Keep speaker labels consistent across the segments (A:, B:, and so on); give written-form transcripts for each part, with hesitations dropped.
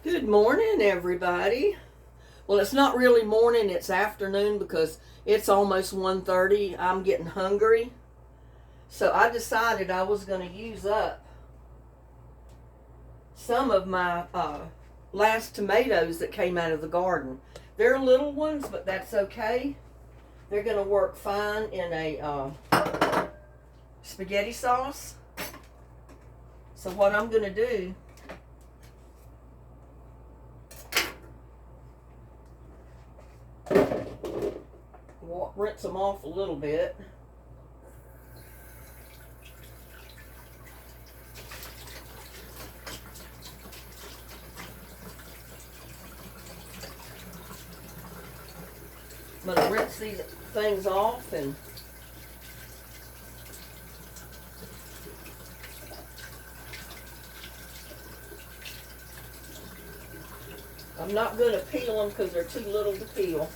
A: Good morning, everybody. Well, it's not really morning, it's afternoon because it's almost 1:30. I'm getting hungry. So I decided I was going to use up some of my last tomatoes that came out of the garden. They're little ones, but that's okay. They're going to work fine in a spaghetti sauce. So what I'm going to do, rinse them off a little bit. I'm going to rinse these things off and I'm not going to peel them because they're too little to peel.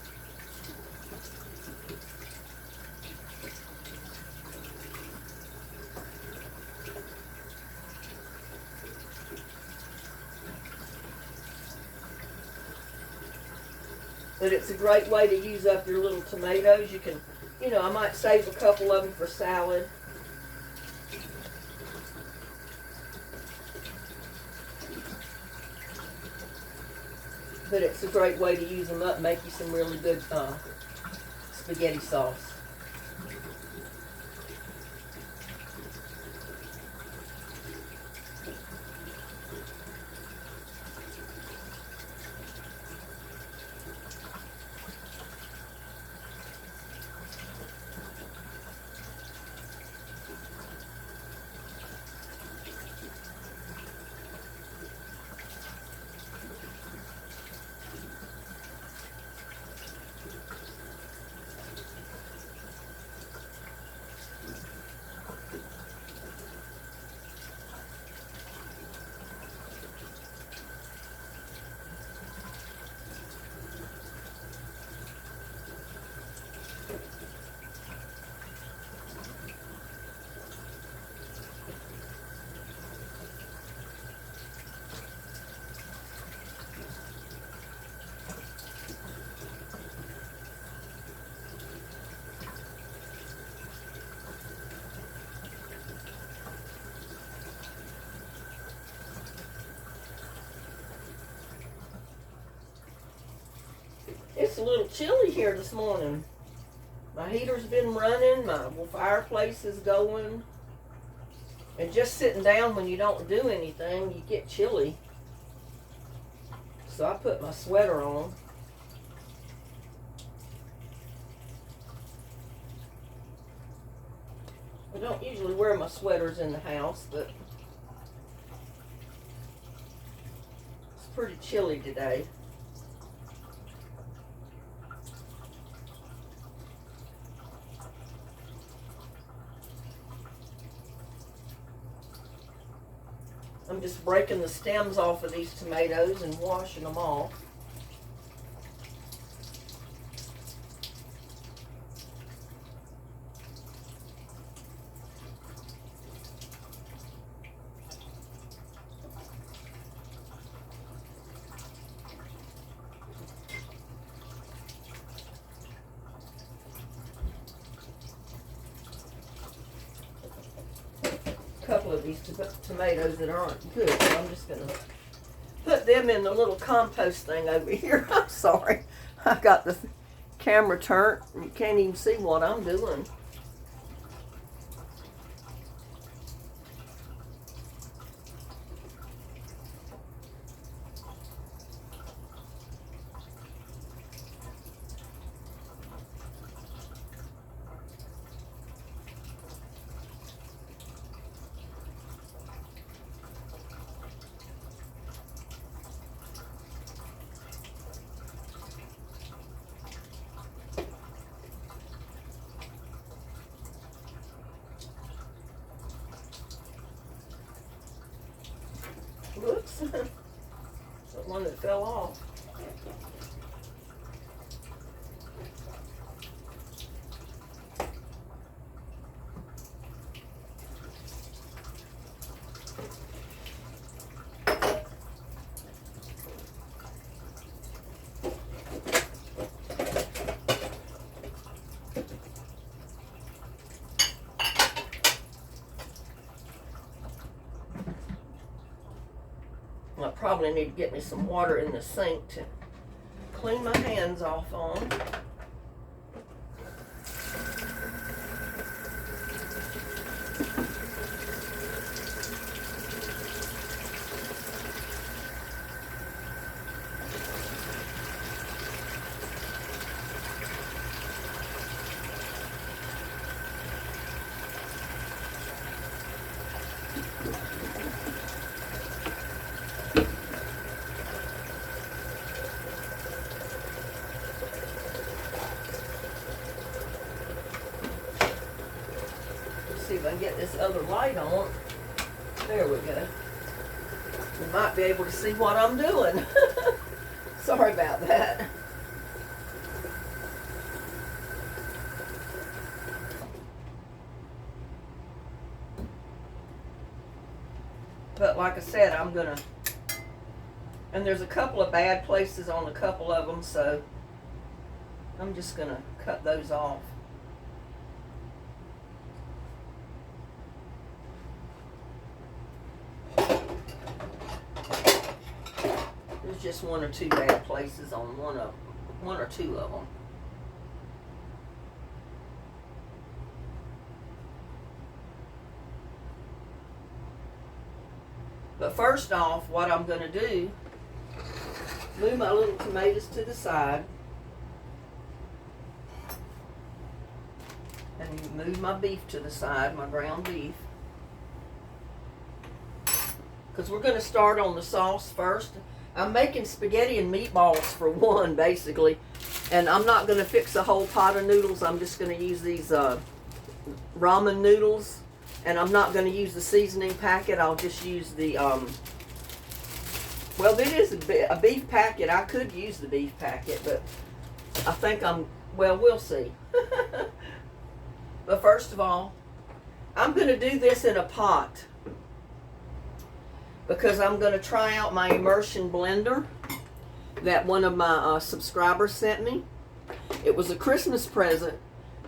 A: But it's a great way to use up your little tomatoes. You can, I might save a couple of them for salad. But it's a great way to use them up, make you some really good spaghetti sauce. It's a little chilly here this morning. My heater's been running, my fireplace is going. And just sitting down when you don't do anything, you get chilly. So I put my sweater on. I don't usually wear my sweaters in the house, but it's pretty chilly today. I'm just breaking the stems off of these tomatoes and washing them off. Couple of these tomatoes that aren't good, so I'm just going to put them in the little compost thing over here. I'm sorry. I got the camera turned. You can't even see what I'm doing. Whoops. The one that fell off. I probably need to get me some water in the sink to clean my hands off on. See if I can get this other light on. There we go. You might be able to see what I'm doing. Sorry about that. But like I said, I'm gonna, and there's a couple of bad places on a couple of them, so I'm just gonna cut those off. There's just one or two bad places on one or two of them. But first off, what I'm going to do, move my little tomatoes to the side and move my beef to the side, my ground beef. Because we're going to start on the sauce first. I'm making spaghetti and meatballs for one, basically. And I'm not going to fix a whole pot of noodles. I'm just going to use these ramen noodles. And I'm not going to use the seasoning packet. I'll just use the, well, it is a beef packet. I could use the beef packet, but I think well, we'll see. But first of all, I'm going to do this in a pot because I'm going to try out my immersion blender that one of my subscribers sent me. It was a Christmas present,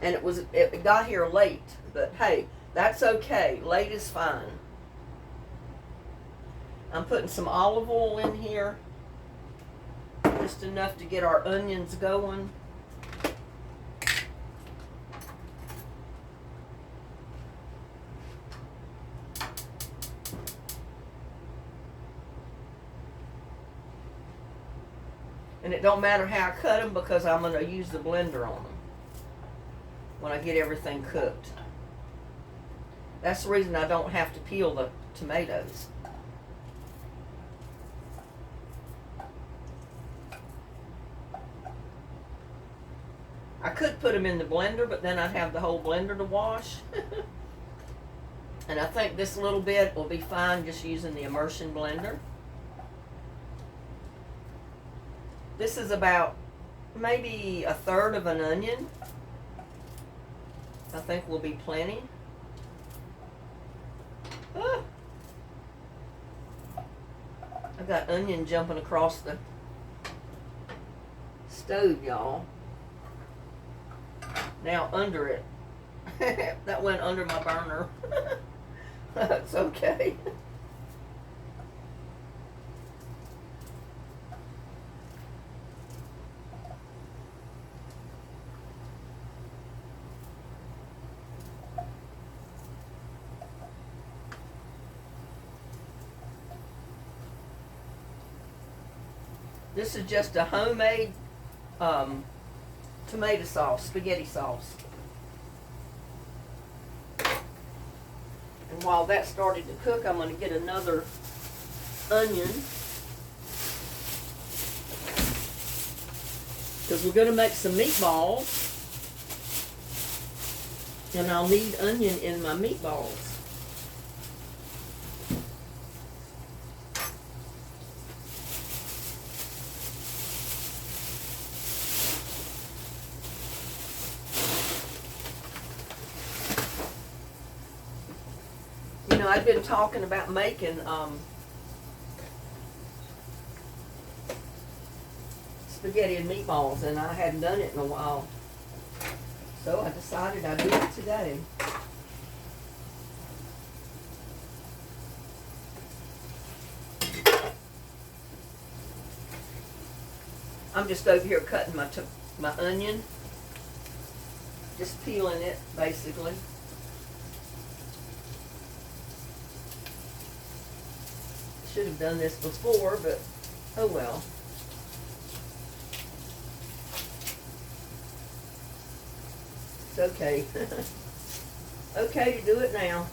A: and it got here late, but hey, that's okay. Late is fine. I'm putting some olive oil in here, just enough to get our onions going. And it don't matter how I cut them because I'm going to use the blender on them when I get everything cooked. That's the reason I don't have to peel the tomatoes. I could put them in the blender, but then I'd have the whole blender to wash. And I think this little bit will be fine just using the immersion blender. This is about maybe a third of an onion. I think will be plenty. Ah. I got onion jumping across the stove, y'all. Now under it. That went under my burner. That's okay. This is just a homemade tomato sauce, spaghetti sauce. And while that started to cook, I'm going to get another onion. Because we're going to make some meatballs. And I'll need onion in my meatballs. I've been talking about making spaghetti and meatballs, and I hadn't done it in a while. So I decided I'd do it today. I'm just over here cutting my onion. Just peeling it, basically. Should have done this before, but oh well. It's okay. Okay to do it now.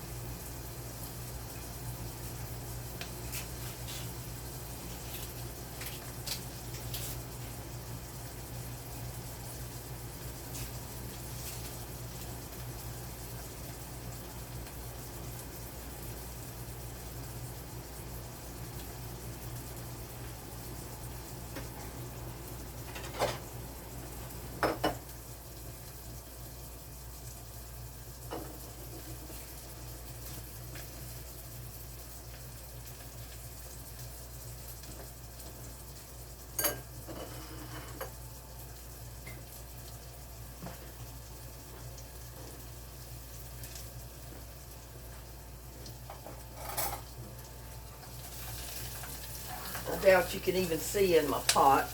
A: I doubt you can even see in my pot.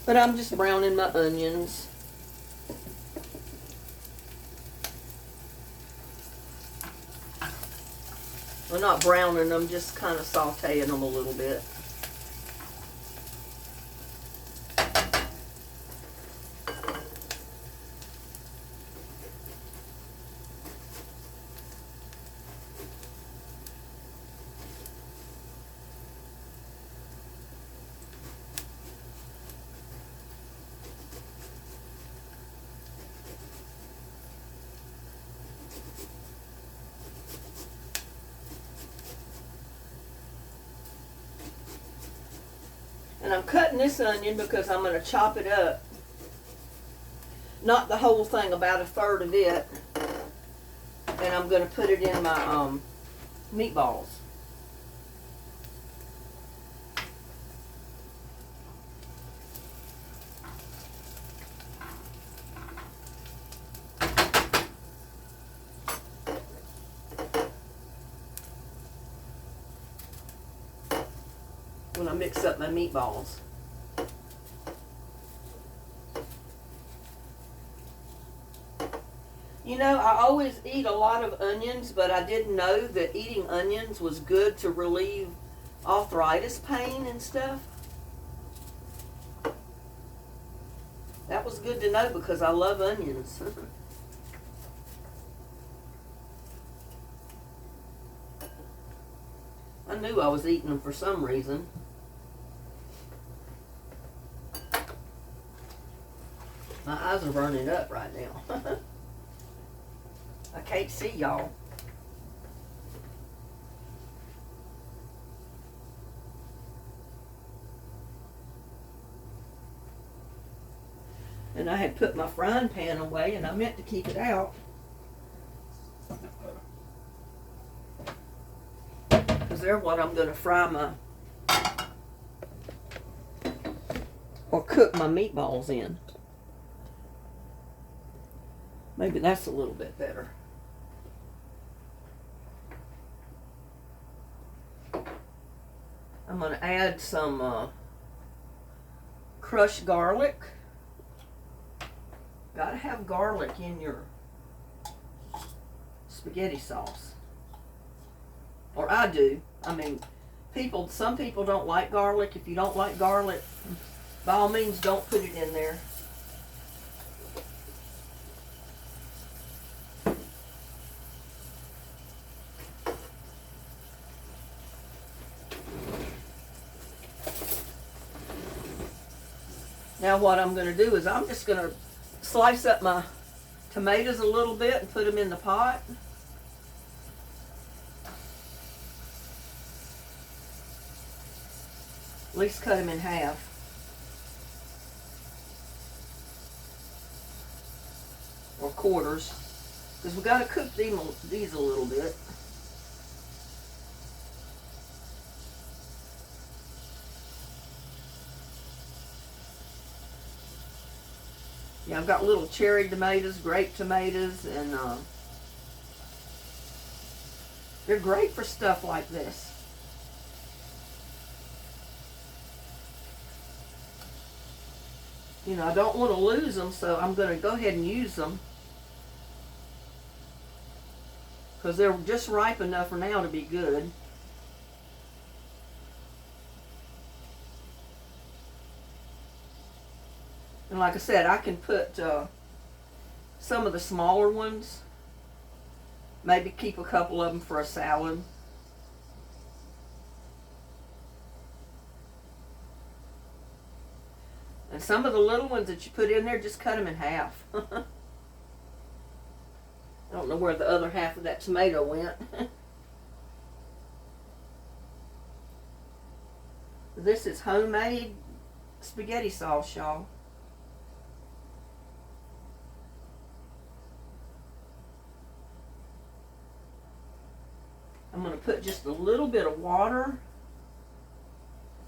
A: But I'm just browning my onions. Well, not browning them, just kind of sauteing them a little bit. And I'm cutting this onion because I'm going to chop it up. Not the whole thing, about a third of it. And I'm going to put it in my meatballs. When I mix up my meatballs. You know, I always eat a lot of onions, but I didn't know that eating onions was good to relieve arthritis pain and stuff. That was good to know because I love onions. I knew I was eating them for some reason. My eyes are burning up right now. I can't see y'all. And I had put my frying pan away and I meant to keep it out. Because they're what I'm going to fry my, or cook my meatballs in. Maybe that's a little bit better. I'm going to add some crushed garlic. Got to have garlic in your spaghetti sauce. Or I do. I mean, some people don't like garlic. If you don't like garlic, by all means don't put it in there. Now what I'm going to do is I'm just going to slice up my tomatoes a little bit and put them in the pot. At least cut them in half. Or quarters. Because we've got to cook these a little bit. Yeah, I've got little cherry tomatoes, grape tomatoes, and they're great for stuff like this. You know, I don't want to lose them, so I'm going to go ahead and use them. Because they're just ripe enough for now to be good. And like I said, I can put some of the smaller ones. Maybe keep a couple of them for a salad. And some of the little ones that you put in there, just cut them in half. I don't know where the other half of that tomato went. This is homemade spaghetti sauce, y'all. I'm going to put just a little bit of water,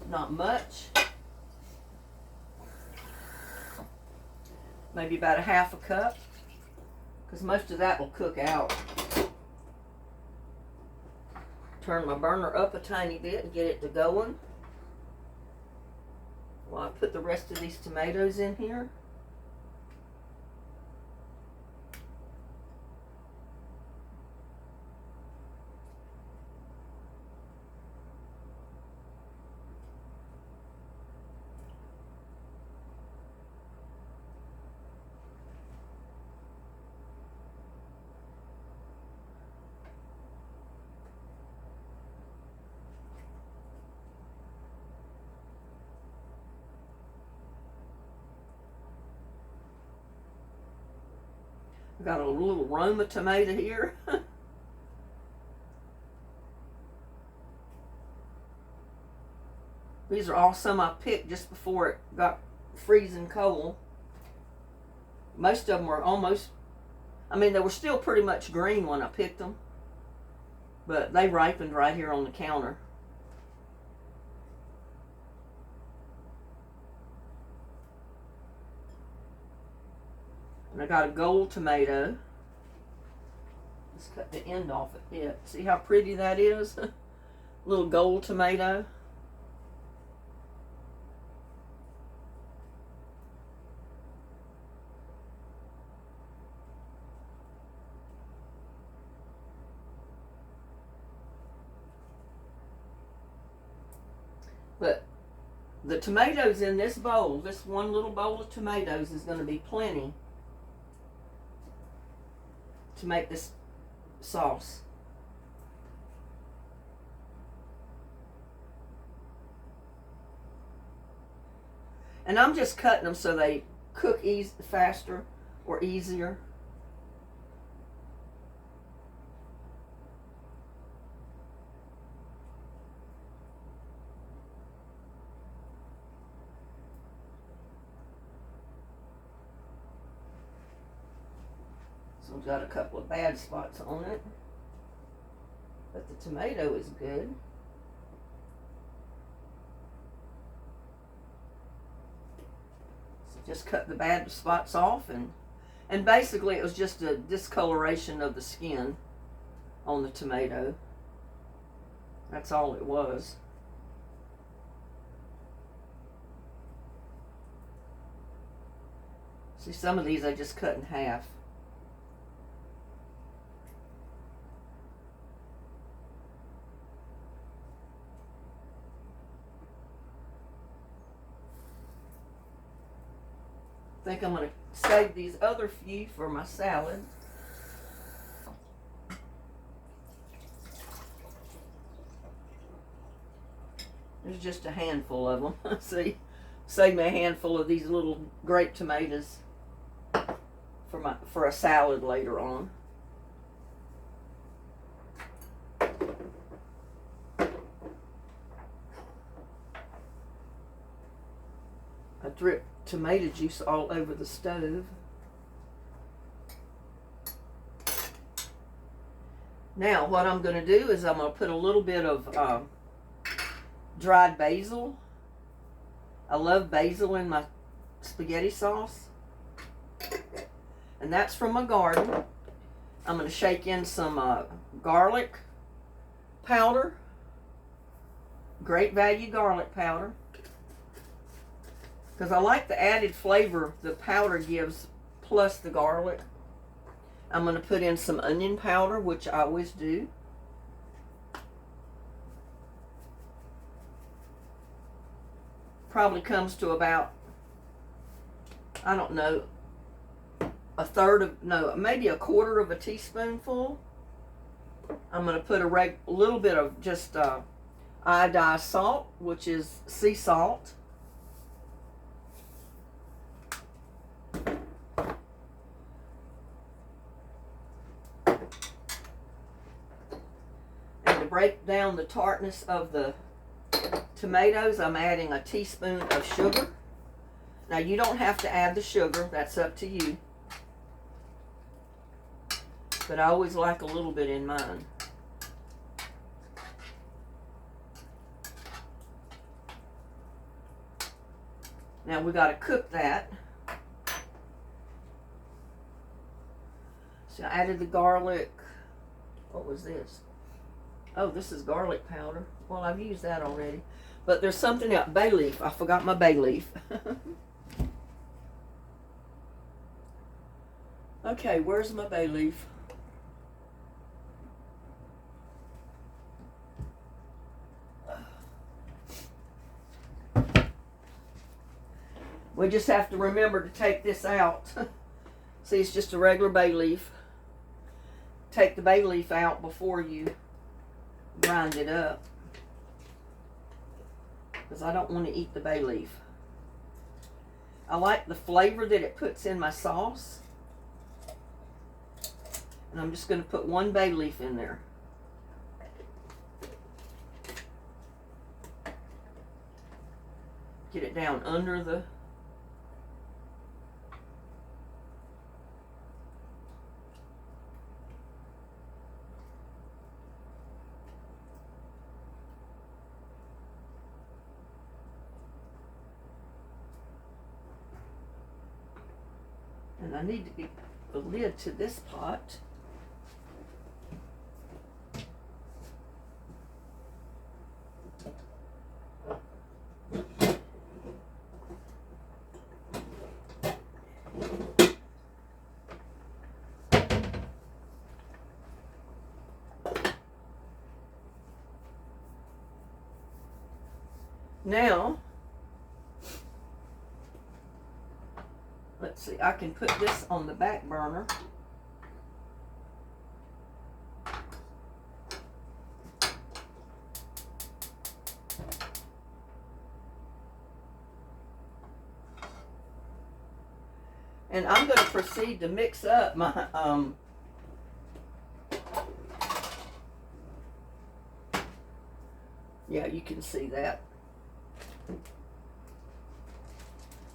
A: not much. Maybe about a half a cup, because most of that will cook out. Turn my burner up a tiny bit and get it to going. While I put the rest of these tomatoes in here. I've got a little Roma tomato here. These are all some I picked just before it got freezing cold. Most of them were almost, I mean, they were still pretty much green when I picked them. But they ripened right here on the counter. And I got a gold tomato. Let's cut the end off it. Yeah, see how pretty that is? Little gold tomato. But the tomatoes in this bowl, this one little bowl of tomatoes, is going to be plenty to make this sauce. And I'm just cutting them so they cook faster or easier. So I've got a couple of bad spots on it, but the tomato is good. So just cut the bad spots off, and basically it was just a discoloration of the skin on the tomato. That's all it was. See, some of these I just cut in half. I think I'm going to save these other few for my salad. There's just a handful of them. See, save me a handful of these little grape tomatoes for a salad later on. I dripped tomato juice all over the stove. Now what I'm going to do is I'm going to put a little bit of dried basil. I love basil in my spaghetti sauce. And that's from my garden. I'm going to shake in some garlic powder. Great value garlic powder. because I like the added flavor the powder gives plus the garlic. I'm going to put in some onion powder, which I always do. Probably comes to about, I don't know, maybe a quarter of a teaspoonful. I'm going to put a little bit of just iodized salt, which is sea salt. And to break down the tartness of the tomatoes, I'm adding a teaspoon of sugar. Now you don't have to add the sugar, that's up to you. But I always like a little bit in mine. Now we got to cook that. So I added the garlic. What was this? Oh, this is garlic powder. Well, I've used that already. But there's something else. Bay leaf. I forgot my bay leaf. Okay, where's my bay leaf? We just have to remember to take this out. See, it's just a regular bay leaf. Take the bay leaf out before you grind it up, because I don't want to eat the bay leaf. I like the flavor that it puts in my sauce. And I'm just going to put one bay leaf in there. Get it down under the and I need to get the lid to this pot. Now, let's see, I can put this on the back burner. And I'm going to proceed to mix up my yeah, you can see that.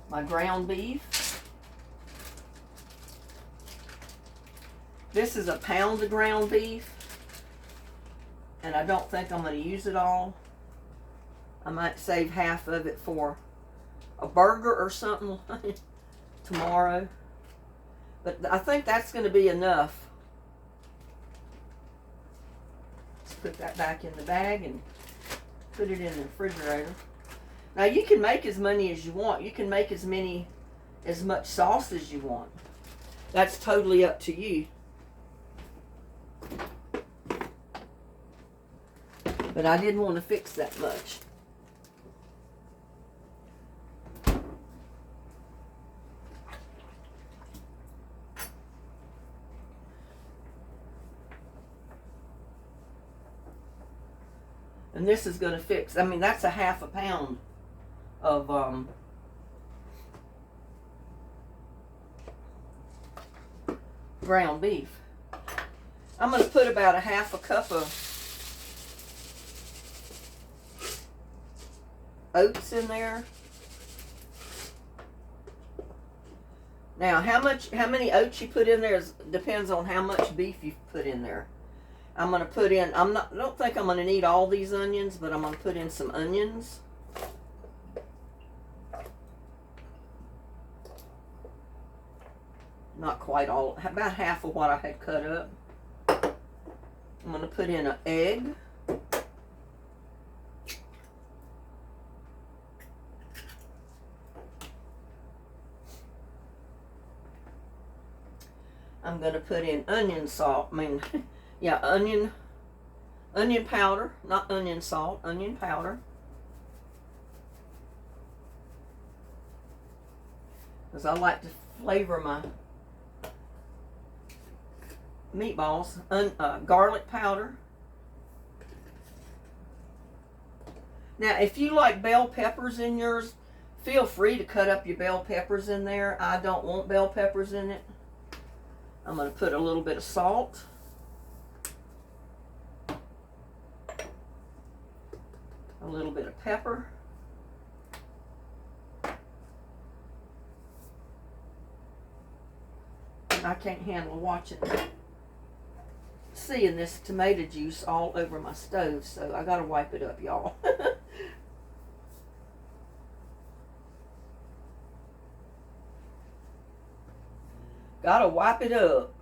A: My ground beef. This is a pound of ground beef, and I don't think I'm going to use it all. I might save half of it for a burger or something tomorrow. But I think that's going to be enough. Let's put that back in the bag and put it in the refrigerator. Now you can make as many as you want. You can make as much sauce as you want. That's totally up to you. But I didn't want to fix that much. And this is going to fix, I mean, that's a half a pound of ground beef. I'm going to put about a half a cup of oats in there. Now, how many oats you put in there depends on how much beef you put in there. I'm going to put in, I don't think I'm going to need all these onions, but I'm going to put in some onions. Not quite all, about half of what I had cut up. I'm going to put in an egg. I'm going to put in onion salt. Yeah, onion powder, not onion salt, onion powder. Because I like to flavor my meatballs. Garlic powder. Now, if you like bell peppers in yours, feel free to cut up your bell peppers in there. I don't want bell peppers in it. I'm going to put a little bit of salt. A little bit of pepper. I can't handle seeing this tomato juice all over my stove, so I gotta wipe it up, y'all. Gotta wipe it up.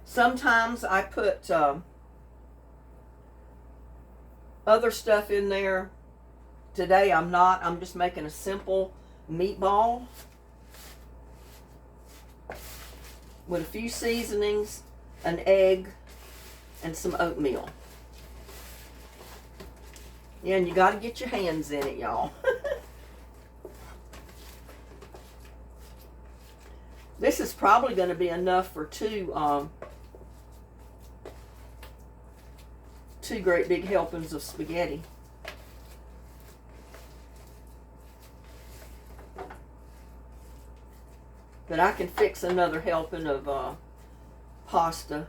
A: Sometimes I put other stuff in there. Today I'm not. I'm just making a simple meatball with a few seasonings, an egg, and some oatmeal. Yeah, and you got to get your hands in it, y'all. This is probably going to be enough for two great big helpings of spaghetti. But I can fix another helping of pasta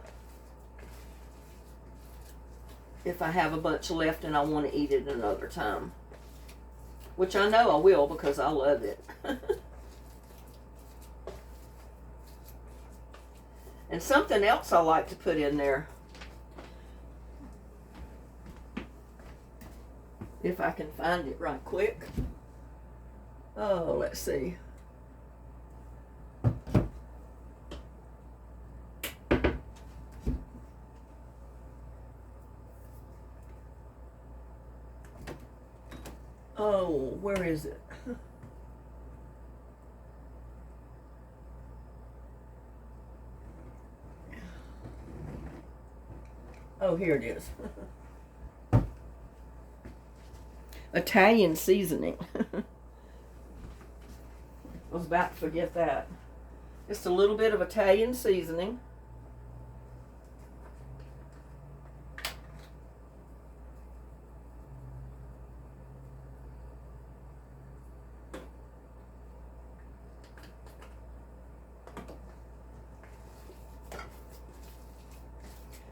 A: if I have a bunch left and I want to eat it another time. Which I know I will because I love it. And something else I like to put in there, if I can find it right quick. Oh, let's see. Oh, where is it? Oh, here it is. Italian seasoning. I was about to forget that. Just a little bit of Italian seasoning.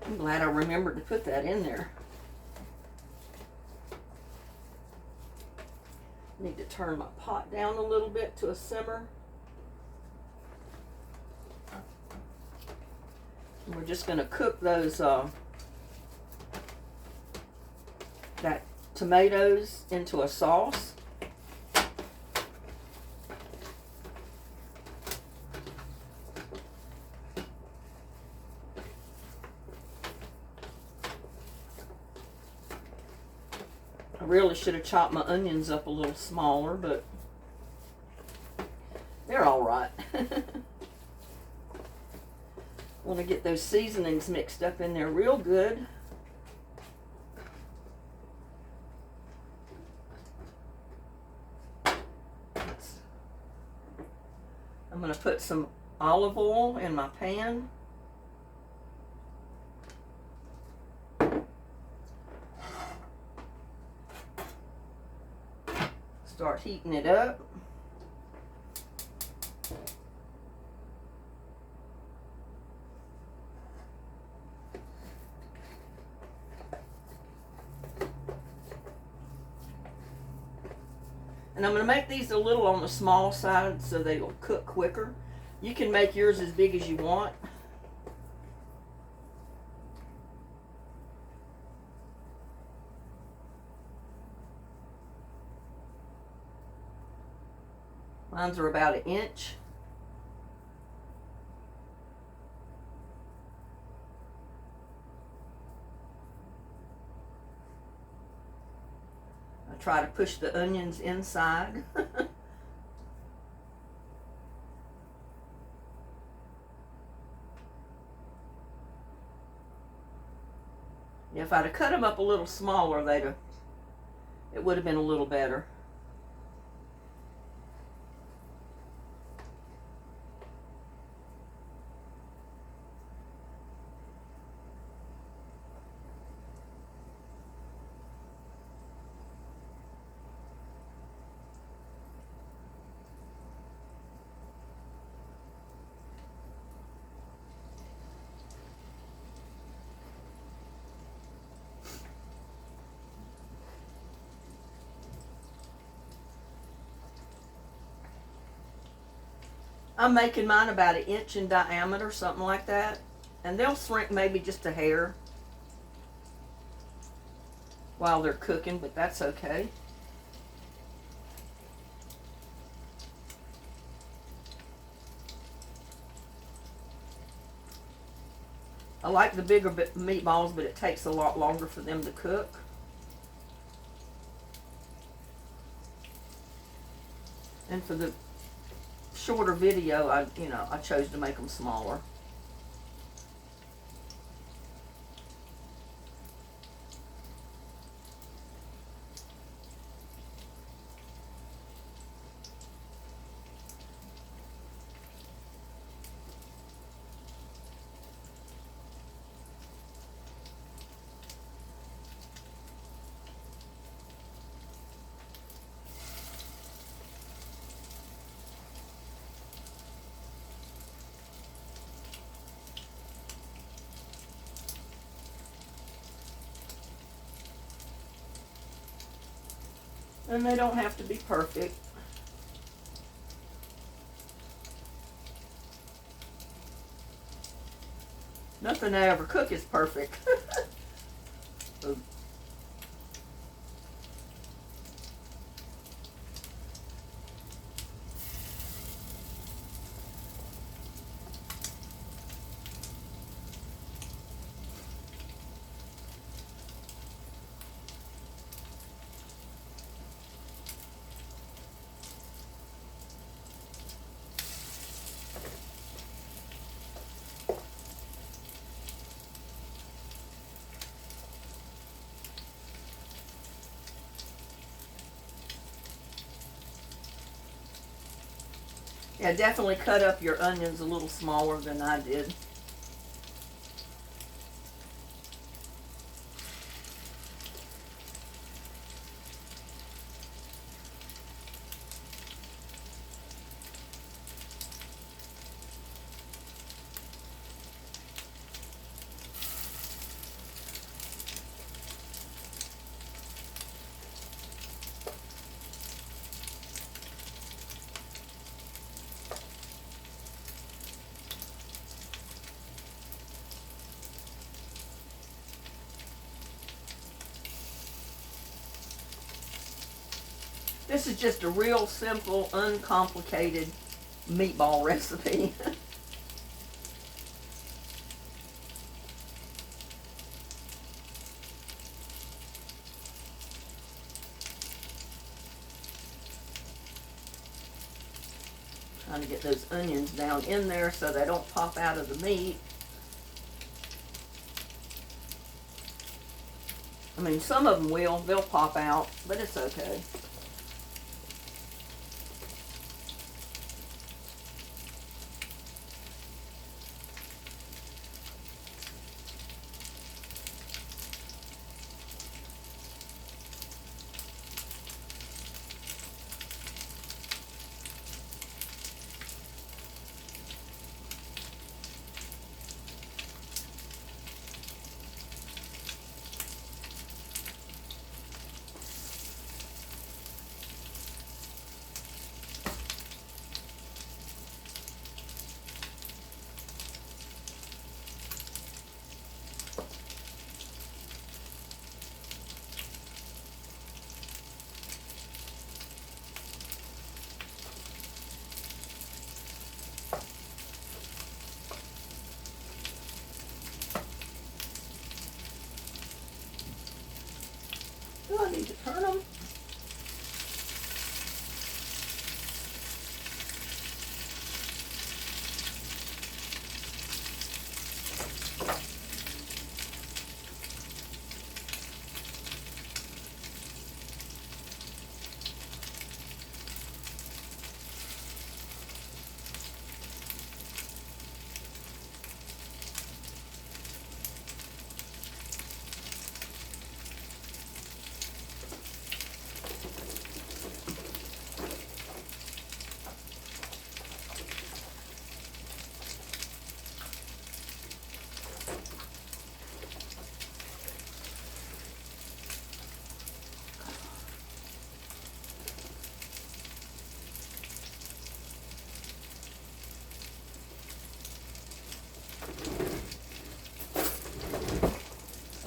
A: I'm glad I remembered to put that in there. Need to turn my pot down a little bit to a simmer. And we're just going to cook those that tomatoes into a sauce. I really should have chopped my onions up a little smaller, but they're all right. Want to get those seasonings mixed up in there real good. I'm going to put some olive oil in my pan. Start heating it up. And I'm going to make these a little on the small side so they will cook quicker. You can make yours as big as you want. Mine's are about 1 inch. try to push the onions inside. If I'd have cut them up a little smaller, it would have been a little better. I'm making mine about 1 inch in diameter, something like that. And they'll shrink maybe just a hair while they're cooking, but that's okay. I like the bigger meatballs, but it takes a lot longer for them to cook. And for the shorter video, I chose to make them smaller. And they don't have to be perfect. Nothing I ever cook is perfect. Yeah, definitely cut up your onions a little smaller than I did. This is just a real simple, uncomplicated meatball recipe. Trying to get those onions down in there so they don't pop out of the meat. I mean, some of them will. They'll pop out, but it's okay.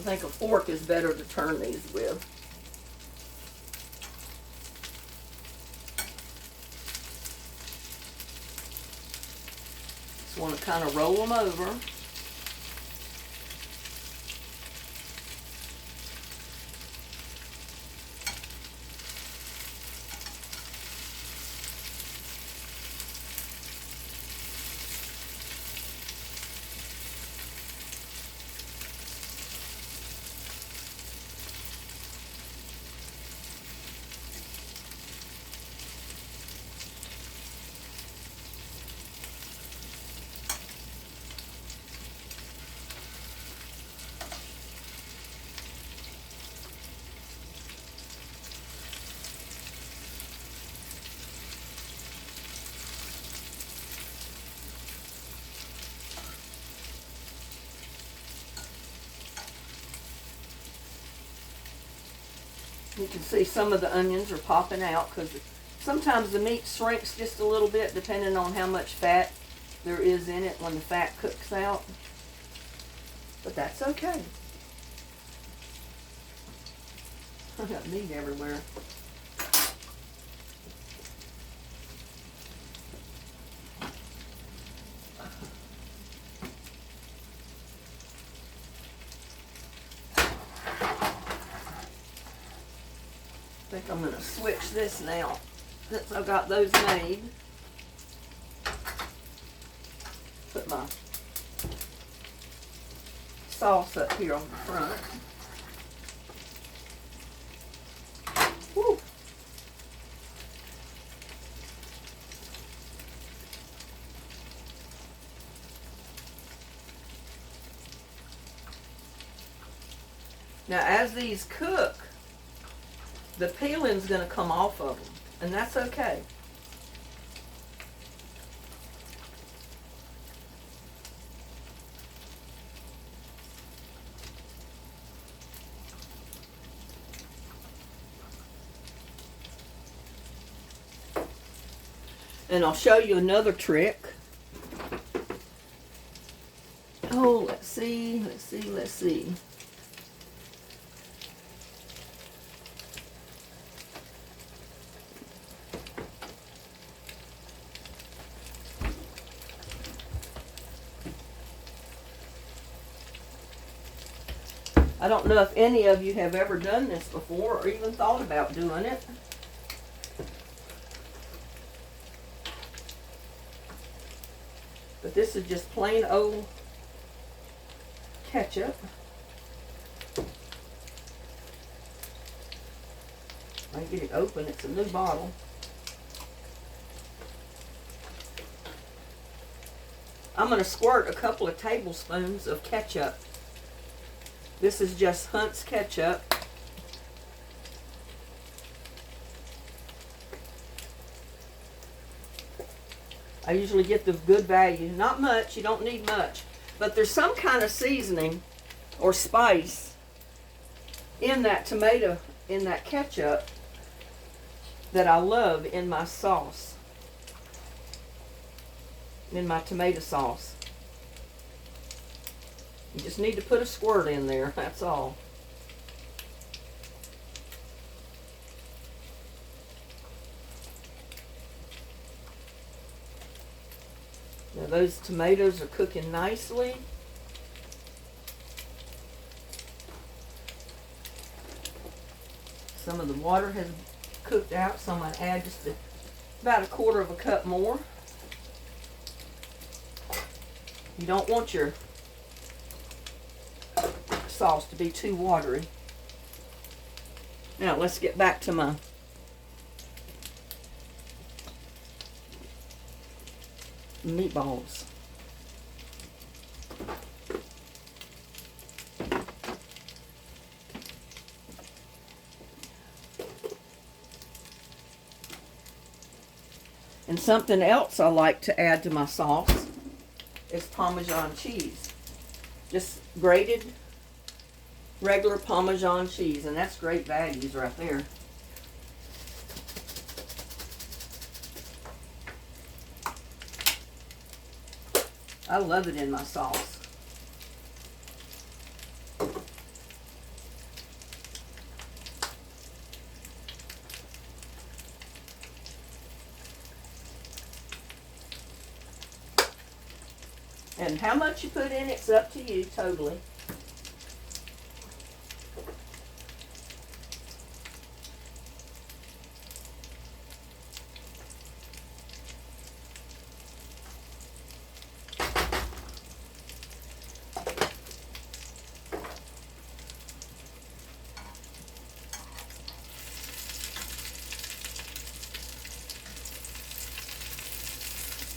A: think a fork is better to turn these with. Just want to kind of roll them over. You can see some of the onions are popping out because sometimes the meat shrinks just a little bit depending on how much fat there is in it when the fat cooks out. But that's okay. I got meat everywhere. I think I'm going to switch this now since I've got those made. Put my sauce up here on the front. Woo. Now as these cook, the peeling's going to come off of them, and that's okay. And I'll show you another trick. Oh, let's see. I don't know if any of you have ever done this before or even thought about doing it. But this is just plain old ketchup. I get it open, it's a new bottle. I'm going to squirt a couple of tablespoons of ketchup. This is just Hunt's ketchup. I usually get the good value. Not much, you don't need much. But there's some kind of seasoning or spice in that tomato, in that ketchup, that I love in my sauce. In my tomato sauce. You just need to put a squirt in there, that's all. Now those tomatoes are cooking nicely. Some of the water has cooked out, so I'm going to add just about a quarter of a cup more. You don't want your sauce to be too watery. Now let's get back to my meatballs. And something else I like to add to my sauce is Parmesan cheese. Just grated regular Parmesan cheese, and that's great values right there. I love it in my sauce. And how much you put in, it's up to you totally.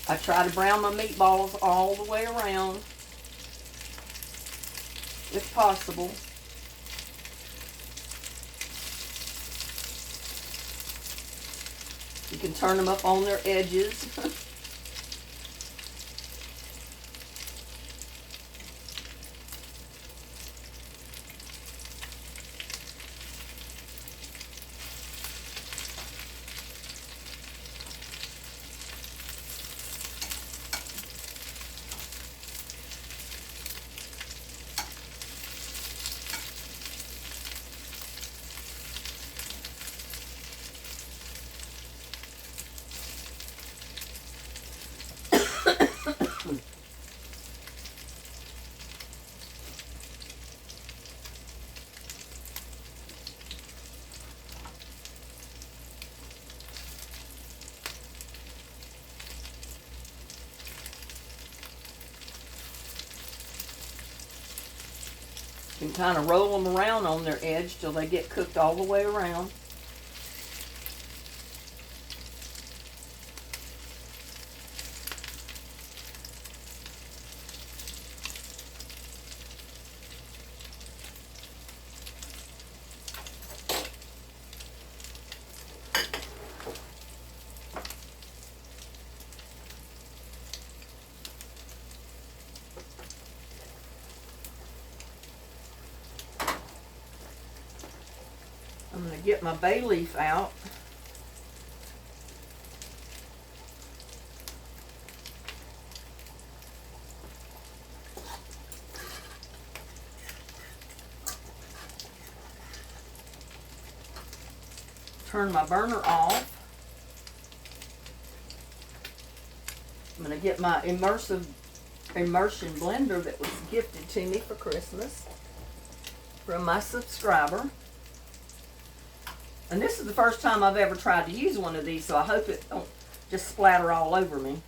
A: I try to brown my meatballs all the way around, if possible. You can turn them up on their edges. You can kind of roll them around on their edge till they get cooked all the way around. I'm going to get my bay leaf out. Turn my burner off. I'm going to get my immersion blender that was gifted to me for Christmas from my subscriber. And this is the first time I've ever tried to use one of these, so I hope it don't just splatter all over me.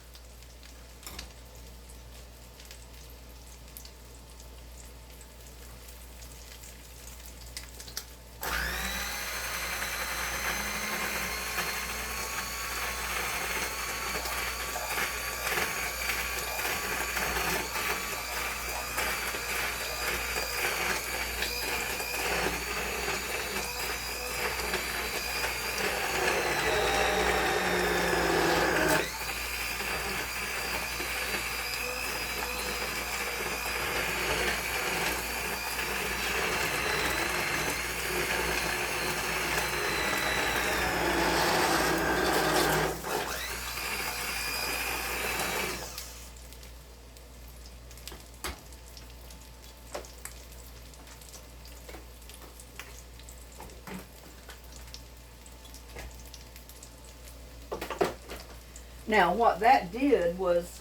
A: Now what that did was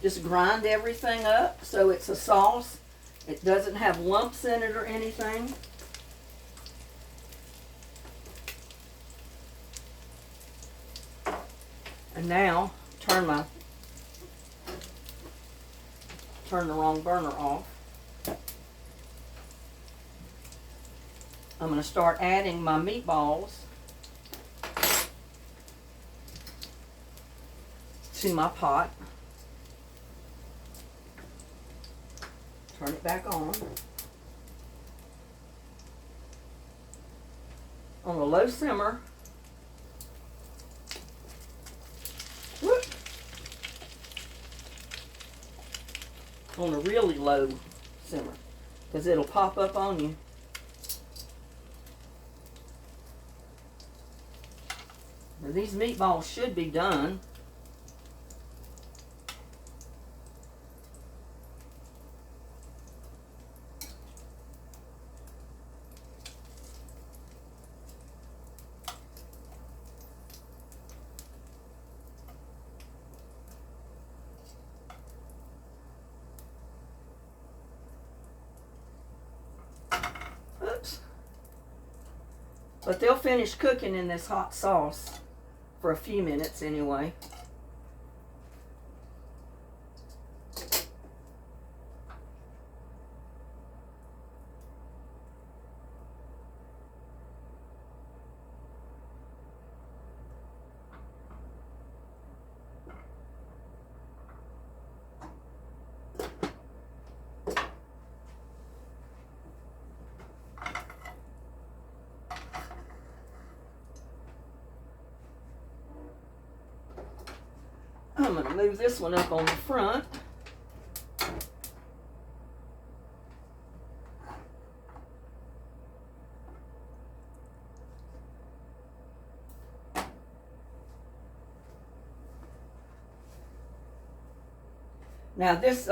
A: just grind everything up so it's a sauce. It doesn't have lumps in it or anything. And now turn the wrong burner off. I'm going to start adding my meatballs to my pot. Turn it back on a low simmer. Whoop. On a really low simmer, because it'll pop up on you. Now, these meatballs should be done. But they'll finish cooking in this hot sauce for a few minutes anyway. I'm going to move this one up on the front. Now this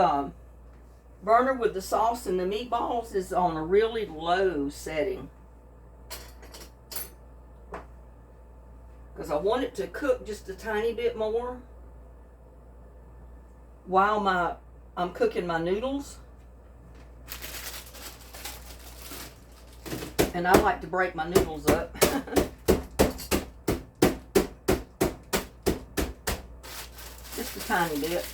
A: burner with the sauce and the meatballs is on a really low setting, because I want it to cook just a tiny bit more while I'm cooking my noodles. And I like to break my noodles up. Just a tiny bit.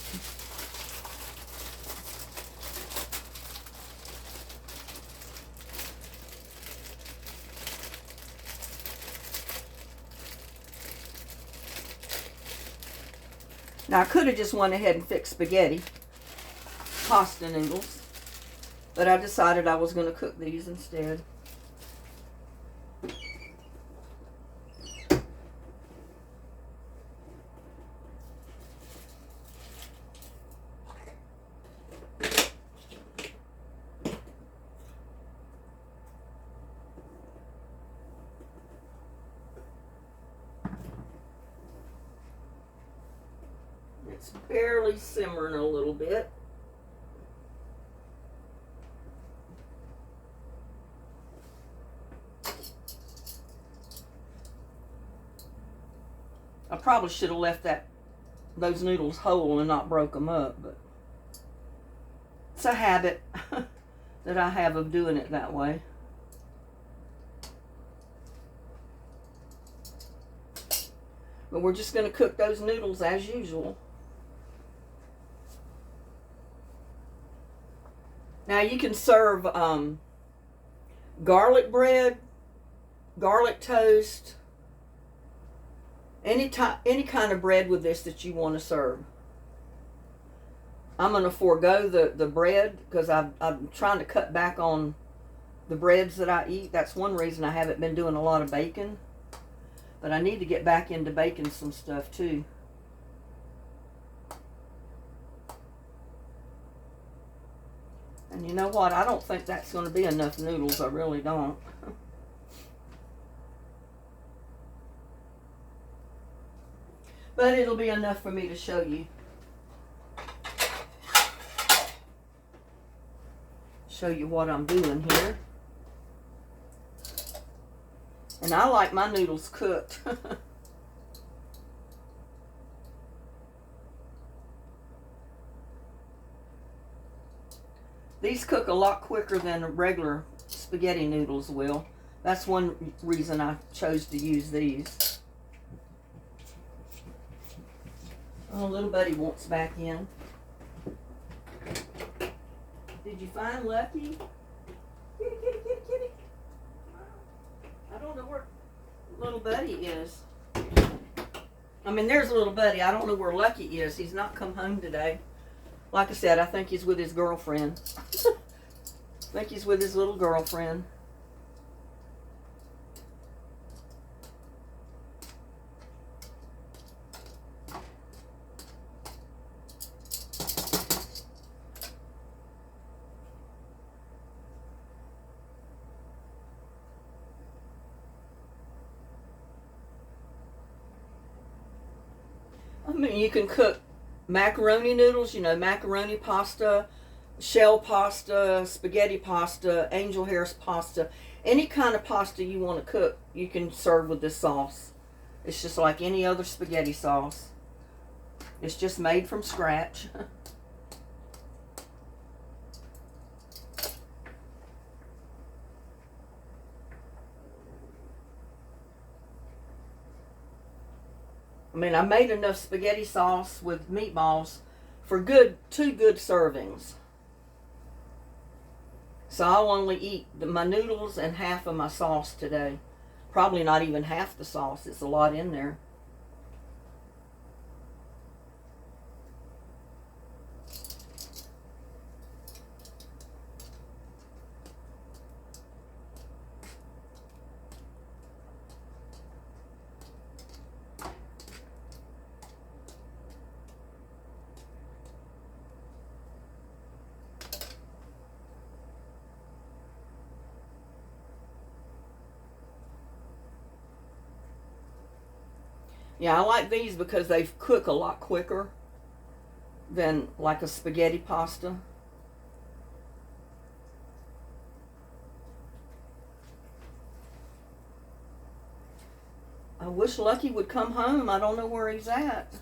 A: Now I could have just went ahead and fixed spaghetti, pasta noodles, but I decided I was going to cook these instead. It's barely simmering a little bit. I probably should have left those noodles whole and not broke them up, but it's a habit that I have of doing it that way. But we're just going to cook those noodles as usual. Now you can serve garlic bread, garlic toast, any kind of bread with this that you want to serve. I'm going to forego the bread because I'm trying to cut back on the breads that I eat. That's one reason I haven't been doing a lot of bacon. But I need to get back into baking some stuff too. And you know what? I don't think that's going to be enough noodles. I really don't. But it'll be enough for me to show you. Show you what I'm doing here. And I like my noodles cooked. These cook a lot quicker than regular spaghetti noodles will. That's one reason I chose to use these. Oh, little buddy wants back in. Did you find Lucky? Kitty, kitty, kitty, kitty. I don't know where little buddy is. I mean, there's little buddy. I don't know where Lucky is. He's not come home today. Like I said, I think he's with his girlfriend. I think he's with his little girlfriend. I mean, you can cook macaroni noodles, you know, macaroni pasta, shell pasta, spaghetti pasta, angel hair pasta. Any kind of pasta you want to cook, you can serve with this sauce. It's just like any other spaghetti sauce. It's just made from scratch. I mean, I made enough spaghetti sauce with meatballs for two good servings. So I'll only eat my noodles and half of my sauce today. Probably not even half the sauce. It's a lot in there. Yeah, I like these because they cook a lot quicker than like a spaghetti pasta. I wish Lucky would come home. I don't know where he's at.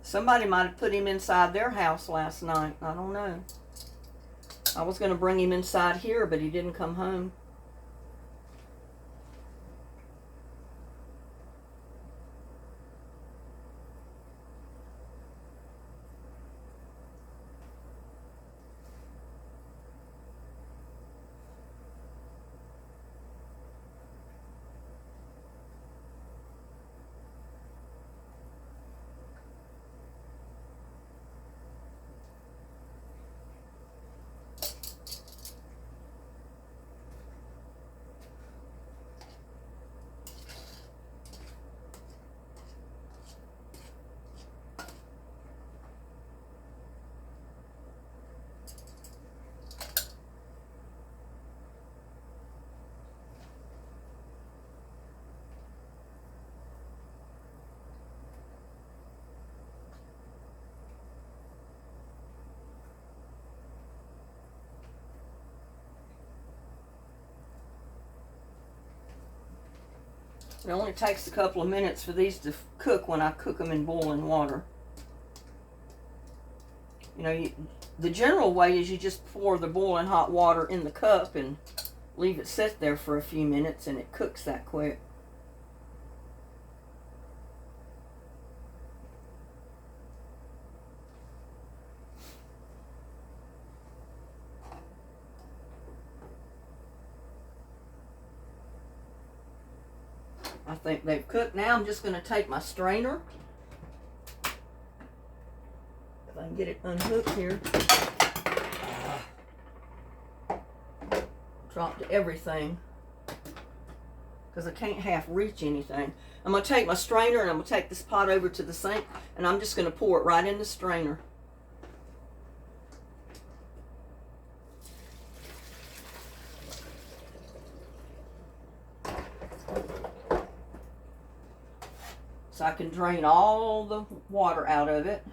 A: Somebody might have put him inside their house last night. I don't know. I was going to bring him inside here, but he didn't come home. It only takes a couple of minutes for these to cook when I cook them in boiling water. You know, the general way is you just pour the boiling hot water in the cup and leave it sit there for a few minutes and it cooks that quick. I think they've cooked. Now I'm just going to take my strainer. If I can get it unhooked here. Dropped everything because I can't half reach anything. I'm going to take my strainer and I'm going to take this pot over to the sink and I'm just going to pour it right in the strainer. So I can drain all the water out of it.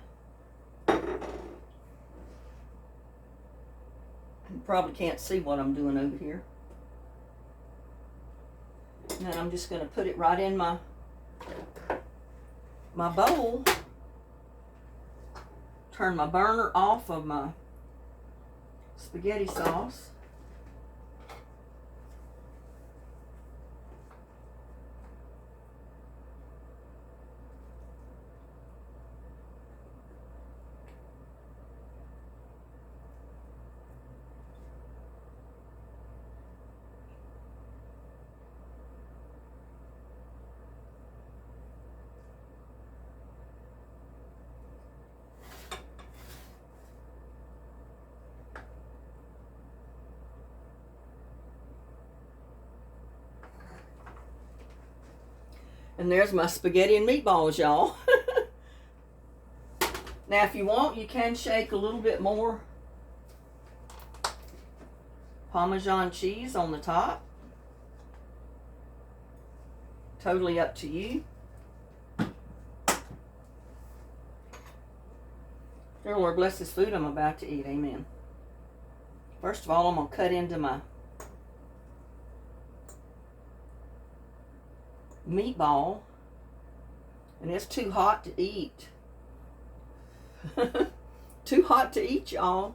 A: You probably can't see what I'm doing over here. And then I'm just going to put it right in my bowl. Turn my burner off of my spaghetti sauce. And there's my spaghetti and meatballs, y'all. Now, if you want, you can shake a little bit more Parmesan cheese on the top. Totally up to you. Dear Lord, bless this food I'm about to eat. Amen. First of all, I'm going to cut into my meatball, and it's too hot to eat. Too hot to eat, y'all.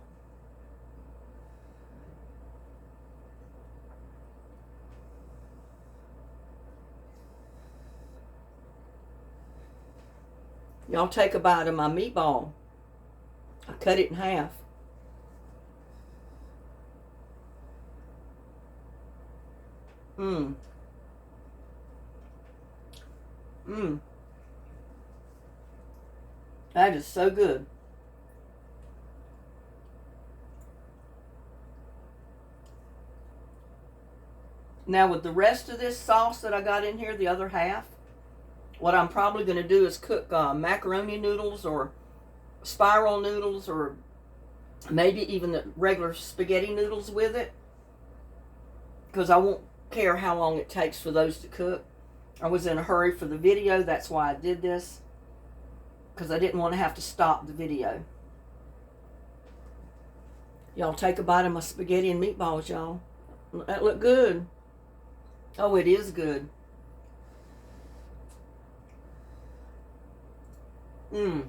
A: Y'all take a bite of my meatball. I cut it in half. Mmm. Mmm. That is so good. Now with the rest of this sauce that I got in here, the other half, what I'm probably going to do is cook macaroni noodles or spiral noodles or maybe even the regular spaghetti noodles with it. Because I won't care how long it takes for those to cook. I was in a hurry for the video, that's why I did this. Because I didn't want to have to stop the video. Y'all take a bite of my spaghetti and meatballs, y'all. That look good. Oh, it is good. Mmm.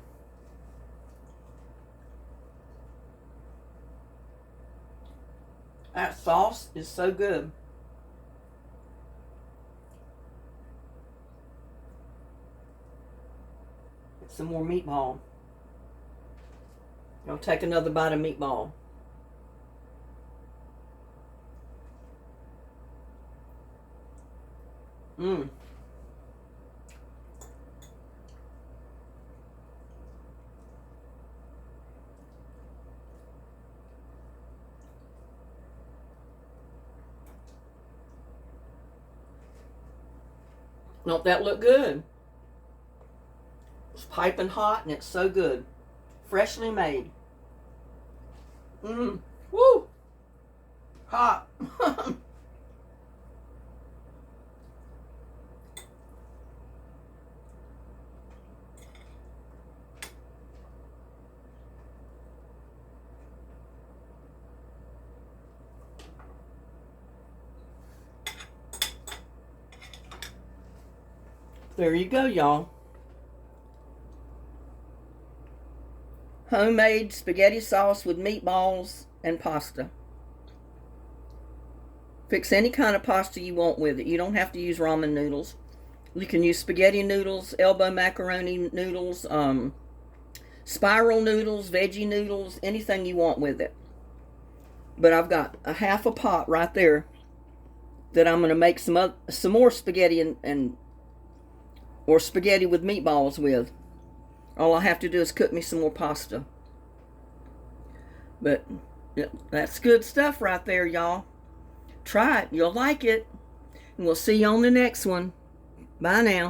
A: That sauce is so good. Some more meatball. I'll take another bite of meatball. Mmm. Don't that look good? It's piping hot and it's so good. Freshly made. Mmm. Woo! Hot. There you go, y'all. Homemade spaghetti sauce with meatballs and pasta. Fix any kind of pasta you want with it. You don't have to use ramen noodles. You can use spaghetti noodles, elbow macaroni noodles, spiral noodles, veggie noodles, anything you want with it. But I've got a half a pot right there that I'm going to make some more spaghetti or spaghetti with meatballs with. All I have to do is cook me some more pasta. But yeah, that's good stuff right there, y'all. Try it. You'll like it. And we'll see you on the next one. Bye now.